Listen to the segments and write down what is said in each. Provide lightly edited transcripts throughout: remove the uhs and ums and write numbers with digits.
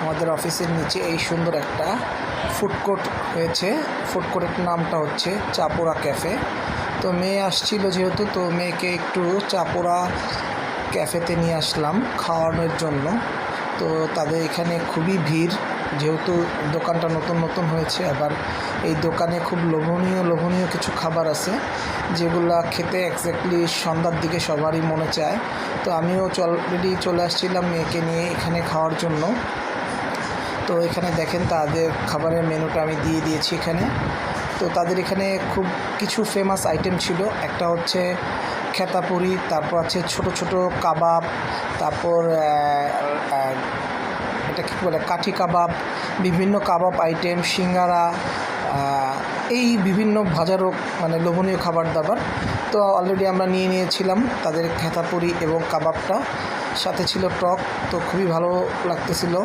আমাদের অফিসের নিচে এই সুন্দর একটা ফুড কোর্ট হয়েছে। ফুড কোর্টের নামটা হচ্ছে চাপোরা ক্যাফে। তো মেয়ে আসছিল যেহেতু, তো মেয়েকে একটু চাপোরা ক্যাফেতে নিয়ে আসলাম খাওয়ানোর জন্য। তো তাদের এখানে খুবই ভিড়, যেহেতু দোকানটা নতুন নতুন হয়েছে। আবার এই দোকানে খুব লোভনীয় কিছু খাবার আছে, যেগুলা খেতে এক্স্যাক্টলি সন্ধ্যার দিকে সবারই মনে চায়। তো আমিও অলরেডি চলে আসছিলাম মেয়েকে নিয়ে এখানে খাওয়ার জন্য। তো এখানে দেখেন তাদের খাবারের মেনুটা আমি দিয়ে দিয়েছি এখানে। তো তাদের এখানে খুব কিছু ফেমাস আইটেম ছিল। একটা হচ্ছে খেতাপুরি, তারপর আছে ছোট ছোট কাবাব, তারপর এটা কী বলে কাঠি কাবাব, বিভিন্ন কাবাব আইটেম, সিঙ্গারা, এই বিভিন্ন ভাজারও মানে লোভনীয় খাবার দাবার। তো অলরেডি আমরা নিয়ে নিয়েছিলাম তাদের খেতাপুরি এবং কাবাবটা, সাথে ছিল টক। তো খুবই ভালো লাগতেছিল।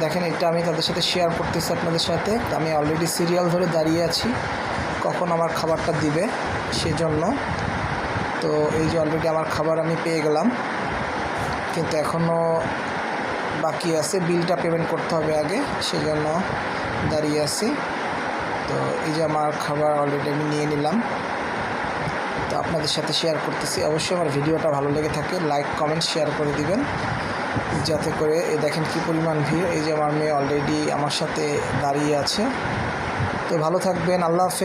দেখেন এটা আমি তাদের সাথে শেয়ার করতেছি আপনাদের সাথে। আমি অলরেডি সিরিয়াল ধরে দাঁড়িয়ে আছি কখন আমার খাবারটা দিবে সেজন্য। তো এই যে অলরেডি আমার খাবার আমি পেয়ে গেলাম, কিন্তু এখনও বাকি আছে, বিলটা পেমেন্ট করতে হবে আগে, সেজন্য দাঁড়িয়ে আছি। তো এই যে আমার খাবার অলরেডি আমি নিয়ে নিলাম, তো আপনাদের সাথে শেয়ার করতেছি। অবশ্যই আমার ভিডিওটা ভালো লেগে থাকে লাইক কমেন্ট শেয়ার করে দিবেন, যাতে করে এই দেখেন কি পরিমাণ ভিড়। এই যে আমার মেয়ে অলরেডি আমার সাথে দাঁড়িয়ে আছে। তো ভালো থাকবেন, আল্লাহ হাফেজ।